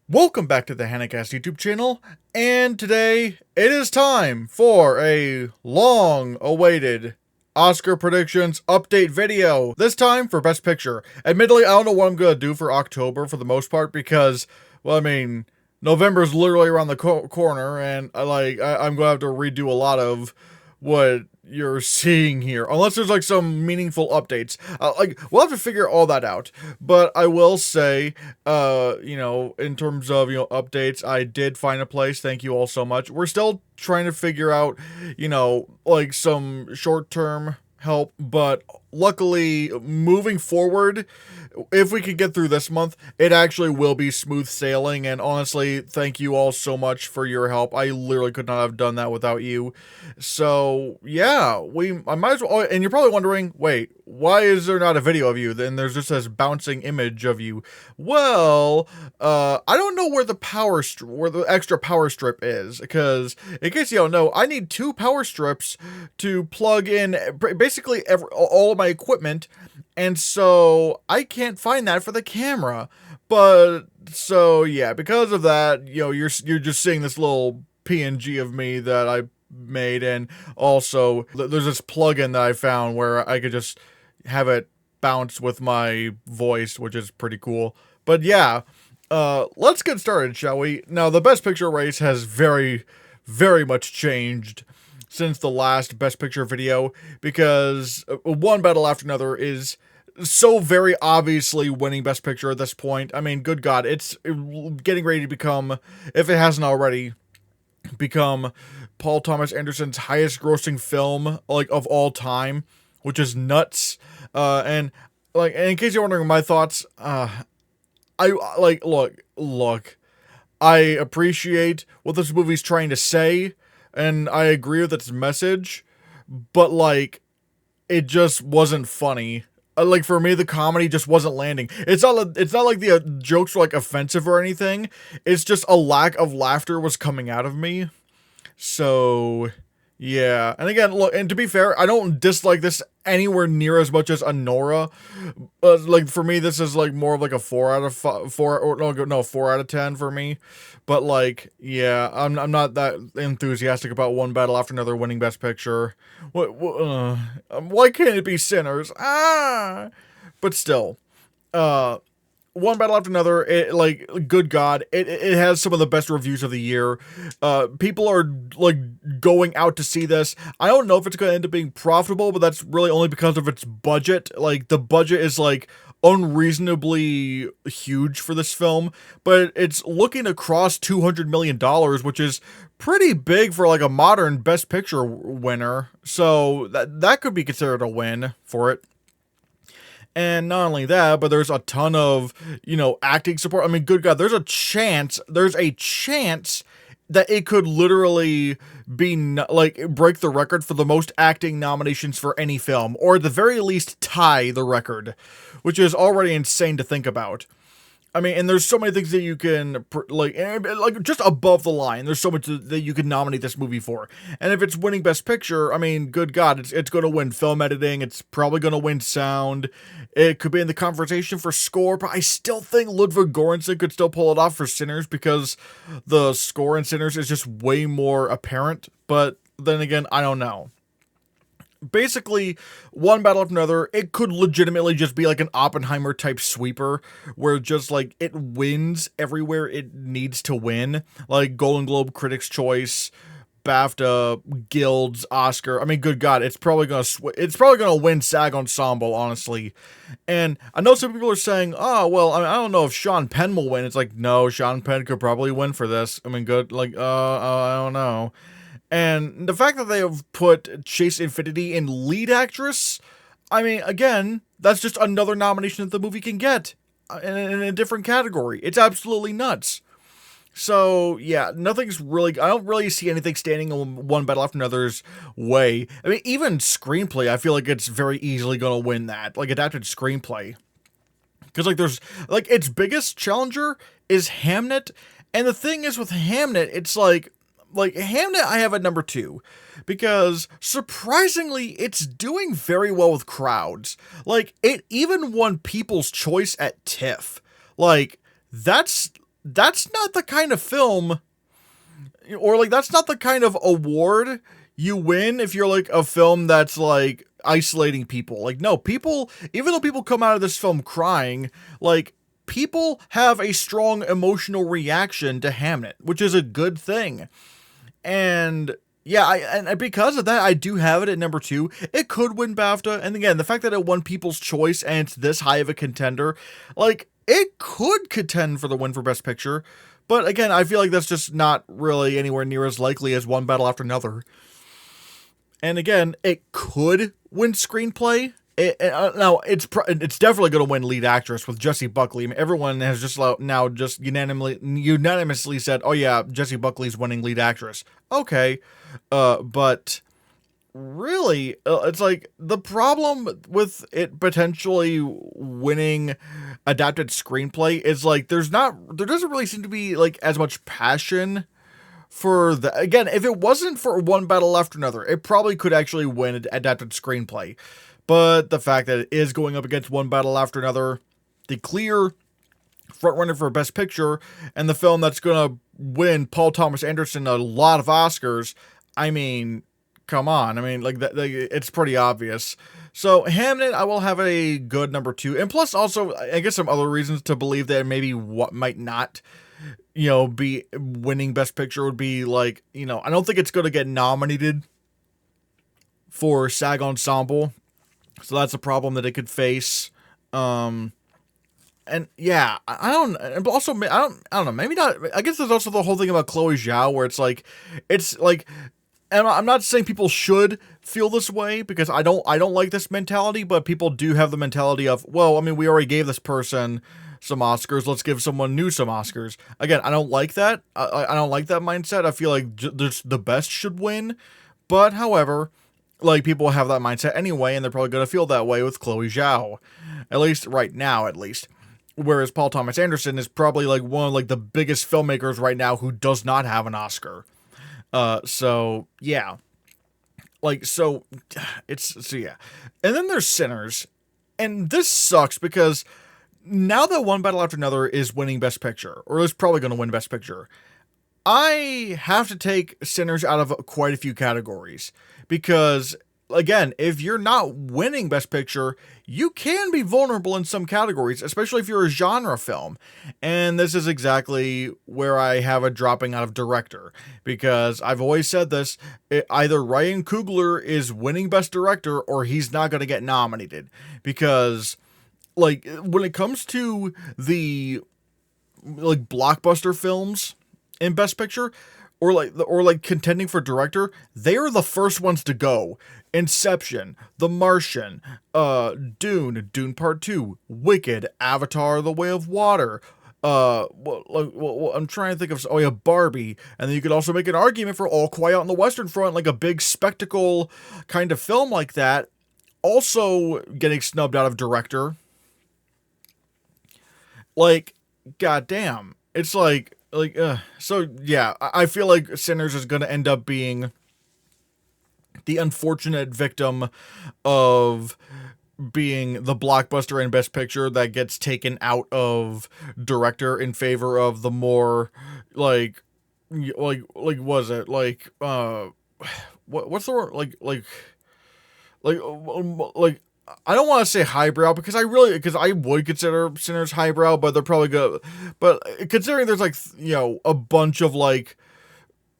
Welcome back to the Hannahcast YouTube channel, and today it is time for a long-awaited Oscar predictions update video. This time for Best Picture. Admittedly, I don't know what I'm gonna do for October for the most part because, well, I mean, November's literally around the corner, and I'm gonna have to redo a lot of what you're seeing here, unless there's like some meaningful updates. We'll have to figure all that out. But I will say, in terms of updates, I did find a place. Thank you all so much. We're still trying to figure out, some short-term help, but luckily moving forward, if we can get through this month, it actually will be smooth sailing. And honestly, thank you all so much for your help. I literally could not have done that without you. So yeah, I might as well. Oh, and you're probably wondering, wait, why is there not a video of you? Then there's just this bouncing image of you. Well, I don't know where where the extra power strip is, because in case you don't know, I need 2 power strips to plug in basically all of my equipment. And so I can't find that for the camera. But so yeah, because of that, you're just seeing this little PNG of me that I made, and also there's this plugin that I found where I could just have it bounce with my voice, which is pretty cool. But yeah, let's get started, shall we? Now, the Best Picture race has very, very much changed since the last Best Picture video, because one battle after another is so very obviously winning Best Picture at this point. I mean, good God, it's getting ready to become, if it hasn't already, become Paul Thomas Anderson's highest grossing film, of all time, which is nuts. And in case you're wondering my thoughts, look, I appreciate what this movie's trying to say, and I agree with its message, but it just wasn't funny. For me, the comedy just wasn't landing. It's not like the jokes were offensive or anything. It's just a lack of laughter was coming out of me. So yeah, and again, look, and to be fair, I don't dislike this anywhere near as much as Anora. For me, this is more of a 4 out of 4, or no, 4 out of 10 for me. But yeah, I'm not that enthusiastic about one battle after another winning Best Picture. Why can't it be Sinners? But still, one battle after another, good God, it has some of the best reviews of the year. People are going out to see this. I don't know if it's going to end up being profitable, but that's really only because of its budget. The budget is unreasonably huge for this film, but it's looking to cross $200 million, which is pretty big for a modern Best Picture winner. So that could be considered a win for it. And not only that, but there's a ton of, acting support. I mean, good God, there's a chance that it could literally be, break the record for the most acting nominations for any film, or at the very least tie the record, which is already insane to think about. I mean, and there's so many things that you can, just above the line, there's so much that you can nominate this movie for. And if it's winning Best Picture, I mean, good God, it's going to win film editing, it's probably going to win sound, it could be in the conversation for score, but I still think Ludwig Göransson could still pull it off for Sinners, because the score in Sinners is just way more apparent, but then again, I don't know. Basically, one battle after another, it could legitimately just be an Oppenheimer type sweeper, where just it wins everywhere it needs to win, Golden Globe, Critics' Choice, BAFTA, Guilds, Oscar. I mean, good God, it's probably gonna win SAG Ensemble, honestly. And I know some people are saying, oh well, I don't know if Sean Penn will win. It's no, Sean Penn could probably win for this. I mean, good, I don't know. And the fact that they have put Chase Infinity in lead actress, I mean, again, that's just another nomination that the movie can get in a different category. It's absolutely nuts. So, yeah, I don't really see anything standing in one battle after another's way. I mean, even screenplay, I feel like it's very easily going to win that, adapted screenplay. Because, its biggest challenger is Hamnet, and the thing is with Hamnet, it's Hamnet I have at number 2, because surprisingly, it's doing very well with crowds. It even won People's Choice at TIFF. That's that's not the kind of film, or like that's not the kind of award you win if you're like a film that's like isolating people. Like, no, people, even though people come out of this film crying, like, people have a strong emotional reaction to Hamnet, which is a good thing. And yeah, and because of that, I do have it at number 2. It could win BAFTA, and again, the fact that it won People's Choice and it's this high of a contender, like, it could contend for the win for Best Picture. But again, I feel like that's just not really anywhere near as likely as One Battle After Another. And again, it could win Screenplay. Now, it's definitely going to win Lead Actress with Jessie Buckley. I mean, everyone has just now just unanimously said, oh yeah, Jessie Buckley's winning Lead Actress. Okay, but really, it's like the problem with it potentially winning Adapted Screenplay is like there doesn't really seem to be like as much passion for the, again, if it wasn't for One Battle After Another, it probably could actually win Adapted Screenplay. But the fact that it is going up against One Battle After Another, the clear frontrunner for Best Picture, and the film that's going to win Paul Thomas Anderson a lot of Oscars, I mean, come on. I mean, like, it's pretty obvious. So, Hamnet, I will have a good number 2. And plus, also, I guess some other reasons to believe that maybe what might not, you know, be winning Best Picture would be, like, you know, I don't think it's going to get nominated for SAG Ensemble. So that's a problem that it could face. And yeah, I don't know, maybe not. I guess there's also the whole thing about Chloe Zhao where it's like, and I'm not saying people should feel this way because I don't like this mentality, but people do have the mentality of, well, I mean, we already gave this person some Oscars, let's give someone new some Oscars. Again, I don't like that. I don't like that mindset. I feel like the best should win. But however, like, people have that mindset anyway, and they're probably going to feel that way with Chloe Zhao. At least right now, at least. Whereas Paul Thomas Anderson is probably, like, one of, like, the biggest filmmakers right now who does not have an Oscar. So, yeah. Like, so yeah. And then there's Sinners. And this sucks because now that One Battle After Another is winning Best Picture, or is probably going to win Best Picture, I have to take Sinners out of quite a few categories. Because, again, if you're not winning Best Picture, you can be vulnerable in some categories, especially if you're a genre film. And this is exactly where I have a dropping out of director. Because I've always said this, either Ryan Coogler is winning Best Director or he's not going to get nominated. Because, like, when it comes to the, like, blockbuster films in Best Picture, or like contending for director, they are the first ones to go. Inception, The Martian, Dune Part 2, Wicked, Avatar: The Way of Water, I'm trying to think of, oh yeah, Barbie, and then you could also make an argument for All Quiet on the Western Front, like a big spectacle kind of film like that, also getting snubbed out of director. Like, goddamn, it's like, so yeah, I feel like Sinners is going to end up being the unfortunate victim of being the blockbuster in Best Picture that gets taken out of director in favor of the more, like was it, like, what's the word, like, I don't want to say highbrow because I would consider Sinners highbrow, but they're probably good. But considering there's, like, you know, a bunch of like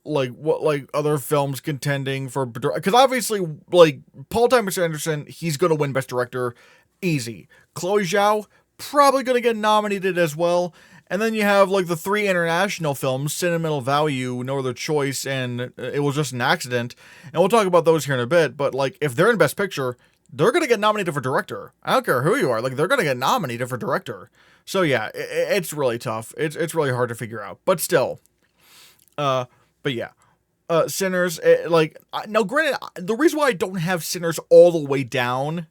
other films contending for, because obviously, like, Paul Thomas Anderson, he's gonna win Best Director, easy. Chloe Zhao probably gonna get nominated as well. And then you have, like, the 3 international films, Sentimental Value, No Other Choice, and It Was Just an Accident. And we'll talk about those here in a bit. But, like, if they're in Best Picture, they're going to get nominated for director. I don't care who you are. Like, they're going to get nominated for director. So, yeah, it's really tough. It's really hard to figure out. But still. But, yeah. Sinners, now, granted, the reason why I don't have Sinners all the way down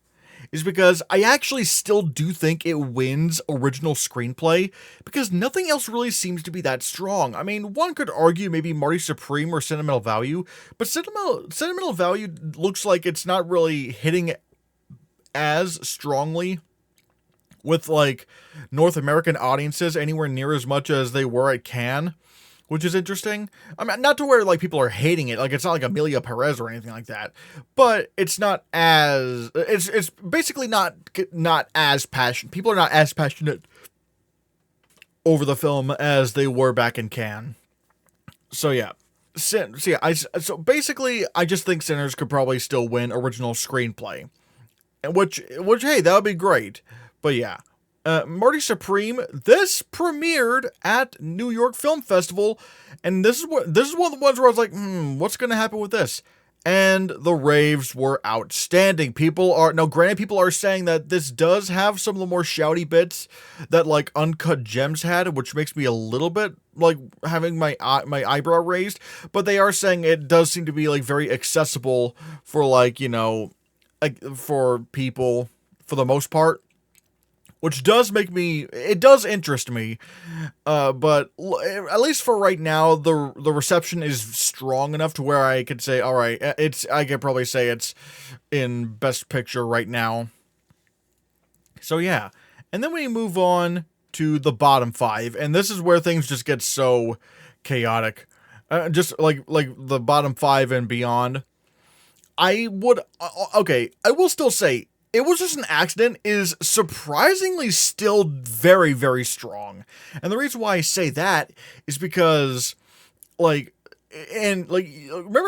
is because I actually still do think it wins original screenplay, because nothing else really seems to be that strong. I mean, one could argue maybe Marty Supreme or Sentimental Value, but Sentimental Value looks like it's not really hitting as strongly with like North American audiences anywhere near as much as they were at Cannes, which is interesting. I mean, not to where like people are hating it, like it's not like Amelia Perez or anything like that, but it's not as it's basically not as passionate. People are not as passionate over the film as they were back in Cannes. So yeah. So basically, I just think Sinners could probably still win original screenplay, and which hey, that would be great. But yeah, Marty Supreme. This premiered at New York Film Festival, and this is one of the ones where I was like, what's going to happen with this? And the raves were outstanding. People are saying that this does have some of the more shouty bits that like Uncut Gems had, which makes me a little bit like having my eyebrow raised. But they are saying it does seem to be like very accessible for like, like for people for the most part. Which does interest me, but at least for right now, the reception is strong enough to where I could say, all right, I could probably say it's in Best Picture right now. So yeah, and then we move on to the bottom 5, and this is where things just get so chaotic, just like the bottom 5 and beyond. I will still say, It Was Just an Accident is surprisingly still very, very strong. And the reason why I say that is because, remember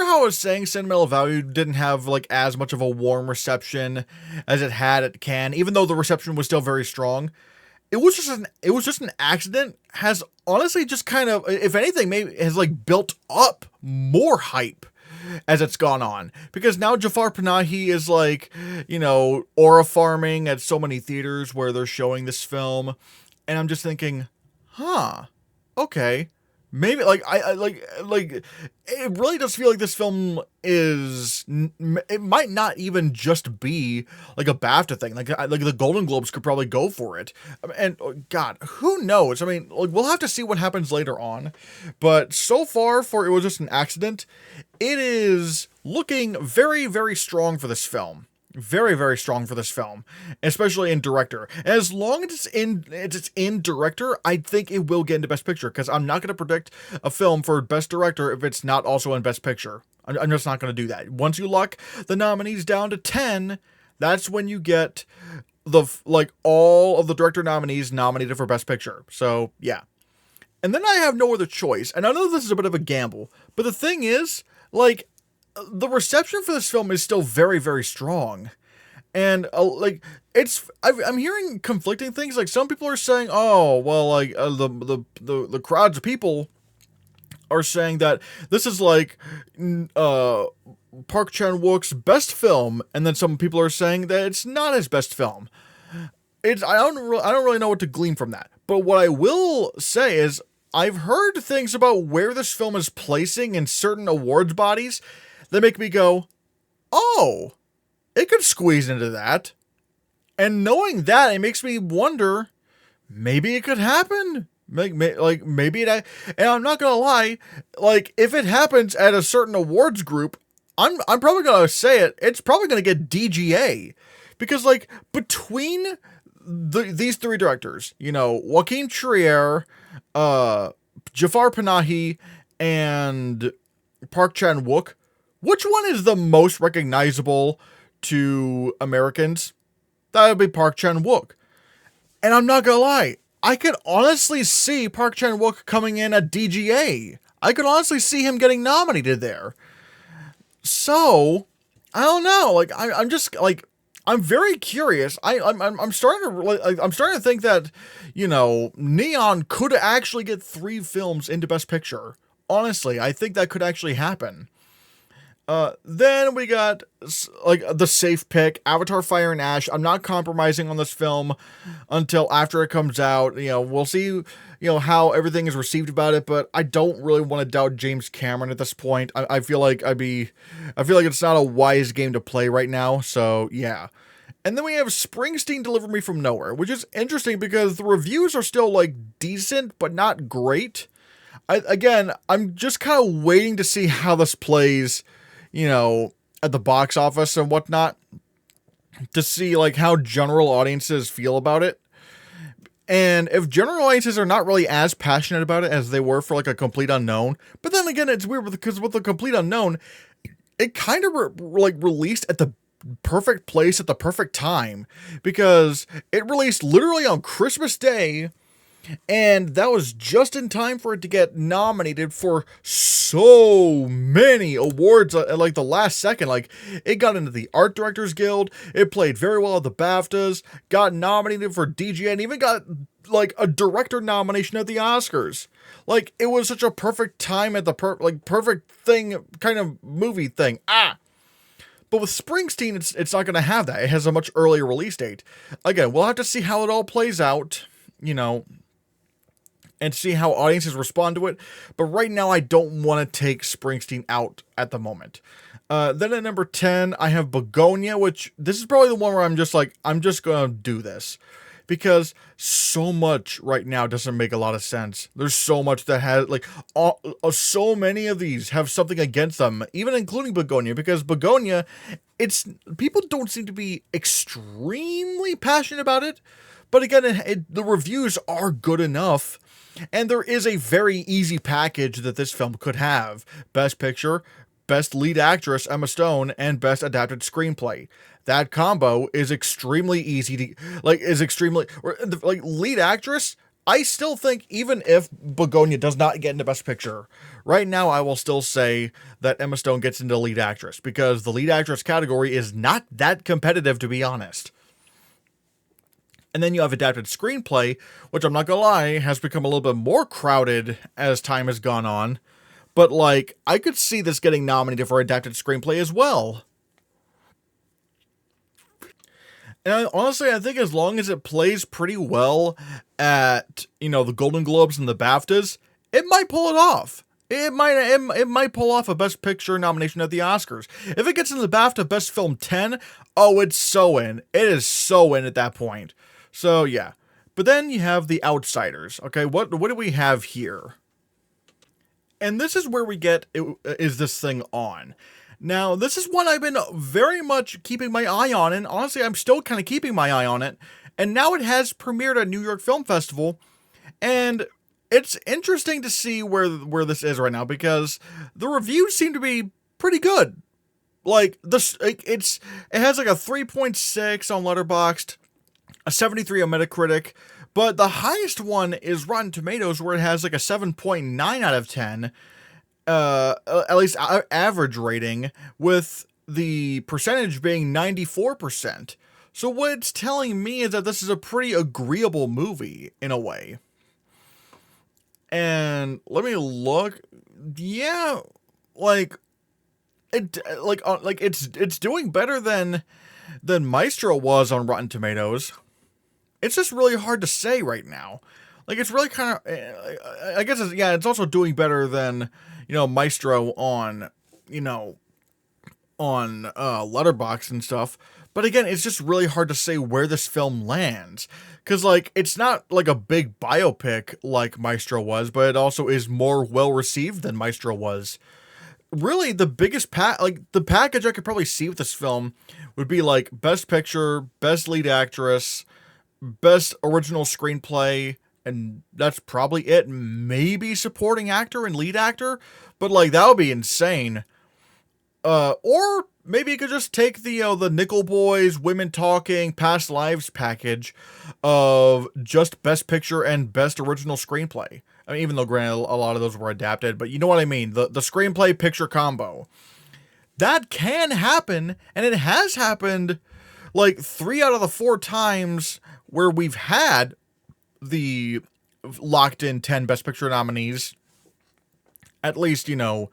how I was saying Sentimental Value didn't have, as much of a warm reception as it had at Cannes, even though the reception was still very strong? It Was Just an Accident has honestly just kind of, if anything, maybe has, built up more hype as it's gone on, because now Jafar Panahi is aura farming at so many theaters where they're showing this film, and I'm just thinking, okay, maybe it really does feel like this film it might not even just be like a BAFTA thing, like the Golden Globes could probably go for it, and God, who knows? I mean, we'll have to see what happens later on, but so far for It Was Just an Accident, it is looking very, very strong for this film. Very, very strong for this film, especially in director. As long as it's in director, I think it will get into Best Picture, because I'm not going to predict a film for Best Director if it's not also in Best Picture. I'm just not going to do that. Once you lock the nominees down to 10, that's when you get all of the director nominees nominated for Best Picture. So, yeah. And then I have no other choice. And I know this is a bit of a gamble, but the thing is, the reception for this film is still very, very strong. And, I'm hearing conflicting things. Some people are saying, the crowds of people are saying that this is, Park Chan-wook's best film, and then some people are saying that it's not his best film. I don't really know what to glean from that. But what I will say is, I've heard things about where this film is placing in certain awards bodies that make me go, oh, it could squeeze into that. And knowing that, it makes me wonder, maybe it could happen. Maybe it, and I'm not gonna lie, if it happens at a certain awards group, I'm probably gonna say it's probably gonna get DGA, because between these three directors, Joaquin Trier, Jafar Panahi, and Park Chan-wook, which one is the most recognizable to Americans? That would be Park Chan-wook. And I'm not gonna lie, I could honestly see Park Chan-wook coming in at DGA. I could honestly see him getting nominated there. So, I don't know. I'm just I'm very curious. I'm starting to think that, Neon could actually get 3 films into Best Picture. Honestly, I think that could actually happen. Then we got the safe pick, Avatar: Fire and Ash. I'm not compromising on this film until after it comes out. We'll see, how everything is received about it, but I don't really want to doubt James Cameron at this point. I feel like it's not a wise game to play right now. So yeah. And then we have Springsteen: Deliver Me from Nowhere, which is interesting because the reviews are still decent, but not great. I'm just kind of waiting to see how this plays, at the box office and whatnot, to see how general audiences feel about it. And if general audiences are not really as passionate about it as they were for like a Complete Unknown, but then again, it's weird because with the Complete Unknown, it kind of released at the perfect place at the perfect time, because it released literally on Christmas Day, and that was just in time for it to get nominated for so many awards at like the last second. Like, it got into the Art Directors Guild, it played very well at the BAFTAs, got nominated for DGA, and even got like a director nomination at the Oscars. Like, it was such a perfect time at the perfect thing, kind of movie thing. But with Springsteen, it's not going to have that. It has a much earlier release date. Again, we'll have to see how it all plays out, and see how audiences respond to it. But right now, I don't want to take Springsteen out at the moment. Then at number 10, I have Begonia, which this is probably the one where I'm just going to do this. Because so much right now doesn't make a lot of sense. There's so much that has, so many of these have something against them, even including Begonia, because Begonia, people don't seem to be extremely passionate about it, but again, the reviews are good enough, and there is a very easy package that this film could have. Best Picture, Best Lead Actress, Emma Stone, and Best Adapted Screenplay. That combo is extremely easy to, lead actress, I still think even if Begonia does not get into Best Picture, right now I will still say that Emma Stone gets into lead actress, because the lead actress category is not that competitive, to be honest. And then you have adapted screenplay, which I'm not gonna lie, has become a little bit more crowded as time has gone on. But I could see this getting nominated for adapted screenplay as well. And honestly, I think as long as it plays pretty well at, the Golden Globes and the BAFTAs, it might pull it off. It might pull off a Best Picture nomination at the Oscars. If it gets in the BAFTA Best Film 10, oh, it's so in. It is so in at that point. So, yeah. But then you have The Outsiders. Okay, what do we have here? And this is where we get, is this thing on? Now, this is one I've been very much keeping my eye on, and honestly, I'm still kind of keeping my eye on it. And now it has premiered at New York Film Festival, and it's interesting to see where this is right now, because the reviews seem to be pretty good. It has like a 3.6 on Letterboxd, a 73 on Metacritic, but the highest one is Rotten Tomatoes, where it has like a 7.9 out of 10. At least average rating, with the percentage being 94%. So what it's telling me is that this is a pretty agreeable movie in a way. And let me look. Yeah, it's doing better than Maestro was on Rotten Tomatoes. It's just really hard to say right now. It's really kind of, I guess it's also doing better than, Maestro on, on Letterboxd and stuff. But again, it's just really hard to say where this film lands. Because, it's not like a big biopic like Maestro was, but it also is more well-received than Maestro was. Really, the biggest the package I could probably see with this film would be, Best Picture, Best Lead Actress, Best Original Screenplay, and that's probably it. Maybe supporting actor and lead actor, but that would be insane. Or maybe you could just take the Nickel Boys, Women Talking, Past Lives package of just Best Picture and Best Original Screenplay. I mean, even though granted a lot of those were adapted, but you know what I mean. The screenplay picture combo. That can happen, and it has happened 3 out of the 4 times where we've had the locked in 10 Best Picture nominees, at least, in the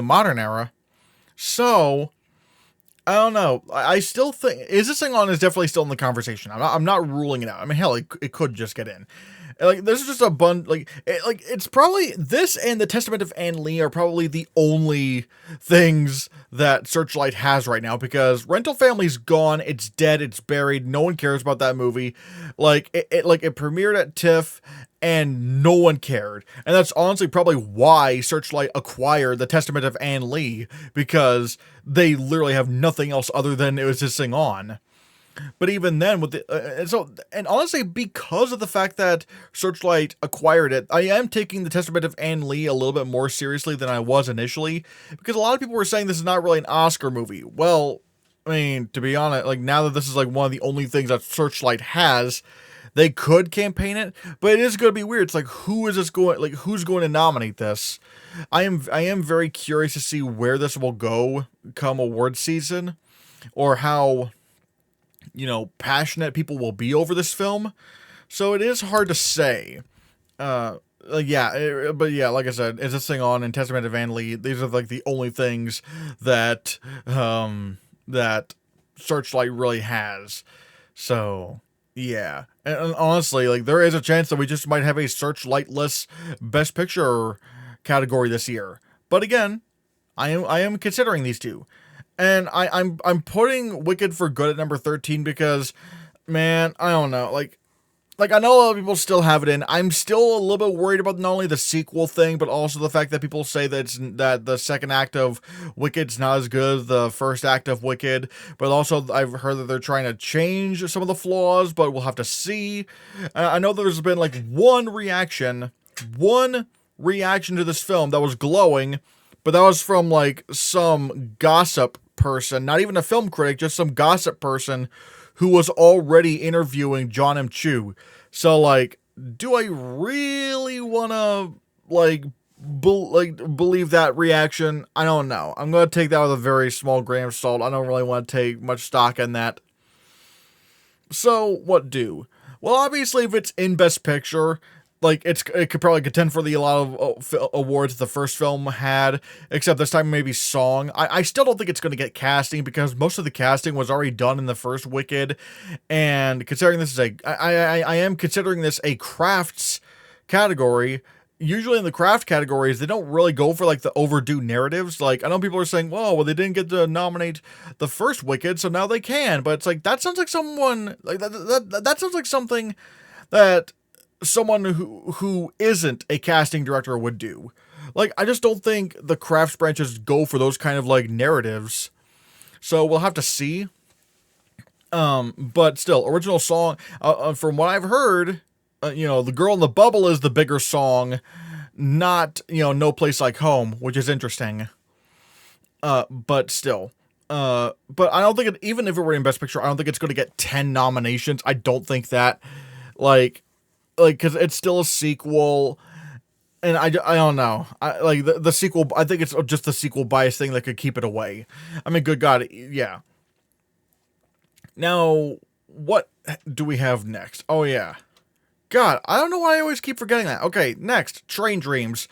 modern era. So, I don't know. I still think, is this thing on is definitely still in the conversation. I'm not ruling it out. I mean, hell, it could just get in. This is just a bunch, it's probably, this and The Testament of Anne Lee are probably the only things that Searchlight has right now, because Rental Family's gone, it's dead, it's buried, no one cares about that movie. It premiered at TIFF, and no one cared. And that's honestly probably why Searchlight acquired The Testament of Anne Lee, because they literally have nothing else other than it was this thing on. But even then, with and honestly, because of the fact that Searchlight acquired it, I am taking the Testament of Ann Lee a little bit more seriously than I was initially, because a lot of people were saying this is not really an Oscar movie. Well, I mean, to be honest, like now that this is like one of the only things that Searchlight has, they could campaign it, but it is going to be weird. It's like, who's going to nominate this? I am very curious to see where this will go come award season, or how, passionate people will be over this film. So it is hard to say. Like I said, is this thing on in Testament of Ann Lee? These are like the only things that that Searchlight really has. So yeah, and honestly, like there is a chance that we just might have a Searchlight-less Best Picture category this year. But again, I am considering these two. And I'm putting Wicked for Good at number 13 because, man, I don't know. Like I know a lot of people still have it in. I'm still a little bit worried about not only the sequel thing, but also the fact that people say that the second act of Wicked's not as good as the first act of Wicked. But also I've heard that they're trying to change some of the flaws, but we'll have to see. I know there's been like one reaction to this film that was glowing, but that was from like some gossip person, not even a film critic, just some gossip person who was already interviewing John M. Chu. So like, do I really want to believe that reaction? I don't know. I'm going to take that with a very small grain of salt. I don't really want to take much stock in that. So what do? Well, obviously if it's in Best Picture, like, it could probably contend for a lot of awards the first film had, except this time maybe song. I still don't think it's going to get casting, because most of the casting was already done in the first Wicked, and considering this is I am considering this a crafts category. Usually in the craft categories, they don't really go for, like, the overdue narratives. Like, I know people are saying, well, they didn't get to nominate the first Wicked, so now they can. But it's like, that sounds like that sounds like something that someone who isn't a casting director would do. Like, I just don't think the crafts branches go for those kind of, like, narratives. So we'll have to see. But still, original song, from what I've heard, The Girl in the Bubble is the bigger song, not, No Place Like Home, which is interesting. But still. But I don't think even if it were in Best Picture, I don't think it's going to get 10 nominations. I don't think that, because it's still a sequel, and I don't know. The sequel, I think it's just the sequel bias thing that could keep it away. I mean, good God, yeah. Now, what do we have next? Oh, yeah. God, I don't know why I always keep forgetting that. Okay, next, Train Dreams.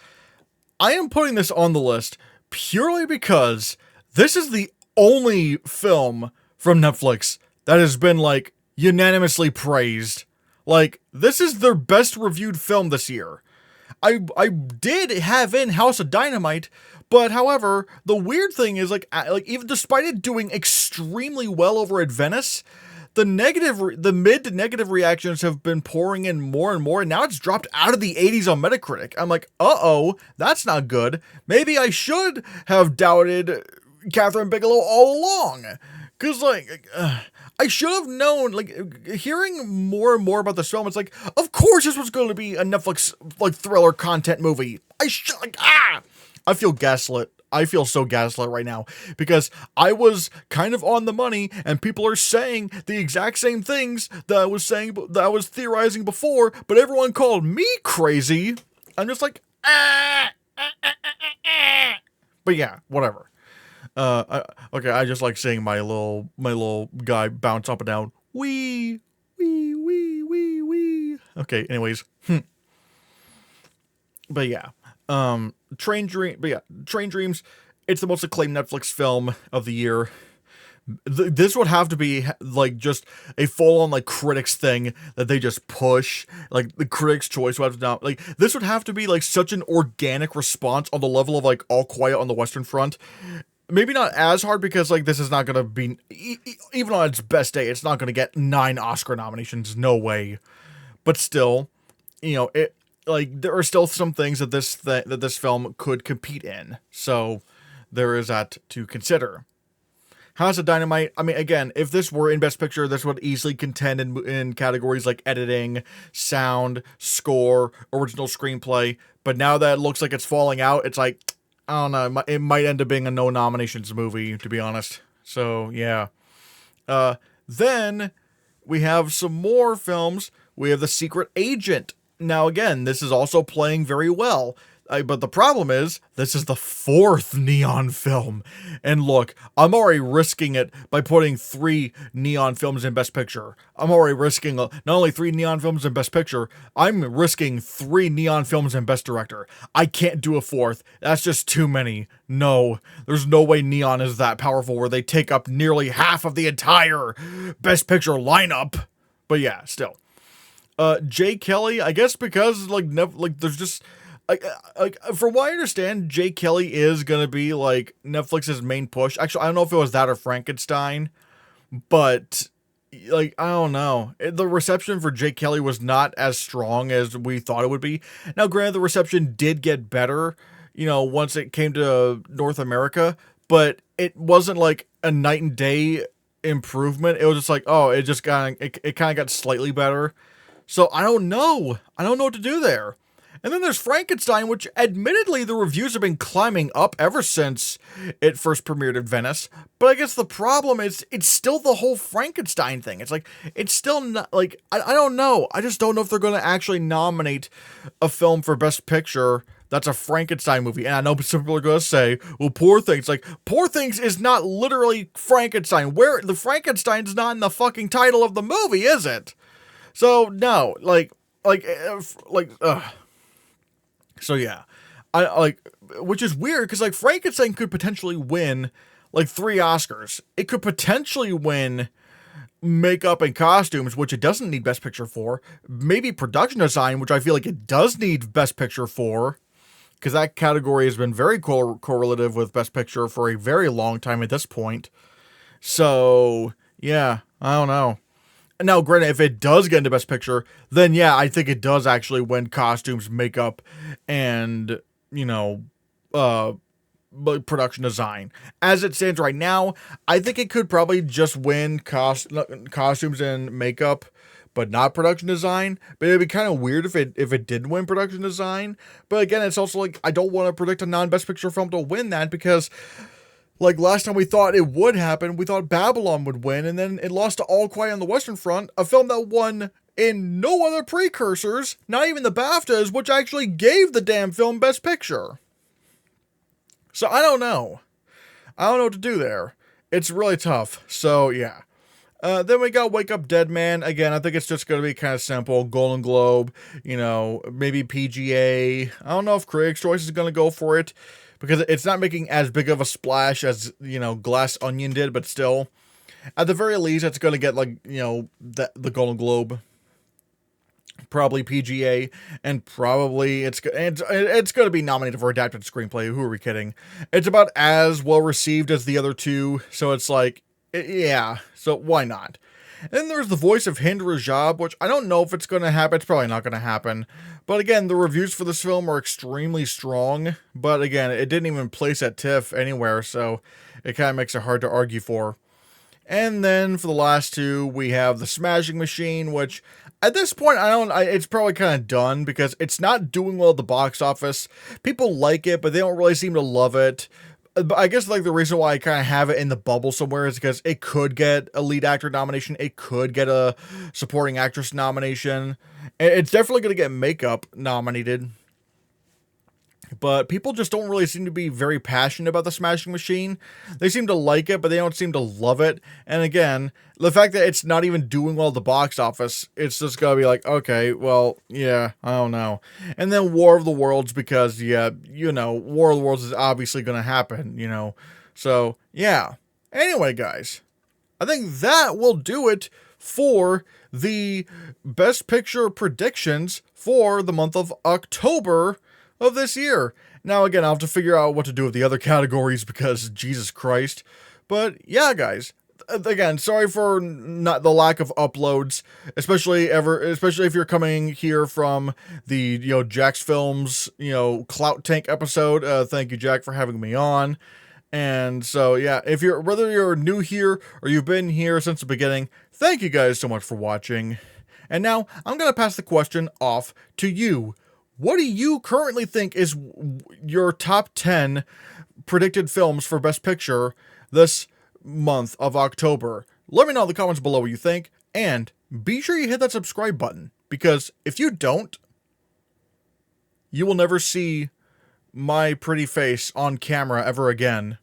I am putting this on the list purely because this is the only film from Netflix that has been, like, unanimously praised. Like, this is their best reviewed film this year. I did have in House of Dynamite, but however, the weird thing is, like even despite it doing extremely well over at Venice, the mid to negative reactions have been pouring in more and more, and now it's dropped out of the 80s on Metacritic. I'm like, uh-oh, that's not good. Maybe I should have doubted Catherine Bigelow all along. Because, like, I should have known, like, hearing more and more about this film, it's like, of course this was going to be a Netflix, like, thriller content movie. I feel gaslit. I feel so gaslit right now, because I was kind of on the money, and people are saying the exact same things that I was theorizing before, but everyone called me crazy. I'm just like, But yeah, whatever. Okay, I just like seeing my little guy bounce up and down. Wee, wee, wee, wee, wee. Okay, anyways. But yeah. Train Dreams, it's the most acclaimed Netflix film of the year. This would have to be, like, just a full-on, like, critics thing that they just push. Like, the Critics' Choice would have to, like, this would have to be, like, such an organic response on the level of, like, All Quiet on the Western Front. Maybe not as hard, because, like, this is not going to be, even on its best day, it's not going to get 9 Oscar nominations, no way. But still, it, like, there are still some things that this film could compete in, so there is that to consider. House of Dynamite, I mean, again, if this were in Best Picture, this would easily contend in categories like editing, sound, score, original screenplay. But now that it looks like it's falling out, it's like, I don't know, it might end up being a no nominations movie, to be honest. So, yeah. Then we have some more films. We have The Secret Agent. Now, again, this is also playing very well. But the problem is, this is the 4th Neon film. And look, I'm already risking it by putting 3 Neon films in Best Picture. I'm already risking not only 3 Neon films in Best Picture, I'm risking 3 Neon films in Best Director. I can't do a 4th. That's just too many. No, there's no way Neon is that powerful where they take up nearly half of the entire Best Picture lineup. But yeah, still. Jay Kelly, I guess because, there's just... from what I understand, Jay Kelly is gonna be like Netflix's main push. Actually, I don't know if it was that or Frankenstein, but like I don't know. The reception for Jay Kelly was not as strong as we thought it would be. Now, granted, the reception did get better, once it came to North America, but it wasn't like a night and day improvement. It was just like, oh, it kind of got slightly better. So I don't know. I don't know what to do there. And then there's Frankenstein, which admittedly the reviews have been climbing up ever since it first premiered in Venice. But I guess the problem is it's still the whole Frankenstein thing. It's like, it's still not, like, I don't know. I just don't know if they're going to actually nominate a film for Best Picture that's a Frankenstein movie. And I know some people are going to say, well, Poor Things. Like, Poor Things is not literally Frankenstein. Where the Frankenstein's not in the fucking title of the movie, is it? So, no, So yeah, which is weird because like Frankenstein could potentially win like 3 Oscars. It could potentially win makeup and costumes, which it doesn't need Best Picture for. Maybe production design, which I feel like it does need Best Picture for, because that category has been very correlative with Best Picture for a very long time at this point. So yeah, I don't know. Now, granted, if it does get into Best Picture, then yeah, I think it does actually win costumes, makeup, and, production design. As it stands right now, I think it could probably just win costumes and makeup, but not production design. But it'd be kind of weird if it did win production design. But again, it's also like, I don't want to predict a non-Best Picture film to win that because... like last time we thought it would happen, we thought Babylon would win, and then it lost to All Quiet on the Western Front, a film that won in no other precursors, not even the BAFTAs, which actually gave the damn film Best Picture. So I don't know. I don't know what to do there. It's really tough. So yeah. Then we got Wake Up Dead Man. Again, I think it's just going to be kind of simple. Golden Globe, maybe PGA. I don't know if Critics' Choice is going to go for it, because it's not making as big of a splash as, Glass Onion did, but still. At the very least, it's going to get, the Golden Globe. Probably PGA, and probably it's going to be nominated for Adapted Screenplay. Who are we kidding? It's about as well received as the other 2, so it's like, yeah, so why not? And then there's The Voice of Hind Rajab, which I don't know if it's going to happen. It's probably not going to happen. But again, the reviews for this film are extremely strong. But again, it didn't even place at TIFF anywhere, so it kind of makes it hard to argue for. And then for the last 2, we have The Smashing Machine, which at this point, it's probably kind of done because it's not doing well at the box office. People like it, but they don't really seem to love it. But I guess the reason why I kind of have it in the bubble somewhere is because it could get a lead actor nomination. It could get a supporting actress nomination. It's definitely going to get makeup nominated. But people just don't really seem to be very passionate about The Smashing Machine. They seem to like it, but they don't seem to love it. And again, the fact that it's not even doing well at the box office, it's just gonna be like, okay, well, yeah, I don't know. And then War of the Worlds, because, yeah, War of the Worlds is obviously gonna happen, So, yeah. Anyway, guys, I think that will do it for the Best Picture predictions for the month of October of this year. Now, again, I'll have to figure out what to do with the other categories because Jesus Christ. But yeah, guys, again, sorry for not the lack of uploads, especially if you're coming here from the Jack's Films Clout Tank episode. Thank you, Jack, for having me on. And so, yeah, whether you're new here or you've been here since the beginning, thank you guys so much for watching. And now I'm going to pass the question off to you. What do you currently think is your top 10 predicted films for Best Picture this month of October? Let me know in the comments below what you think, and be sure you hit that subscribe button, because if you don't, you will never see my pretty face on camera ever again.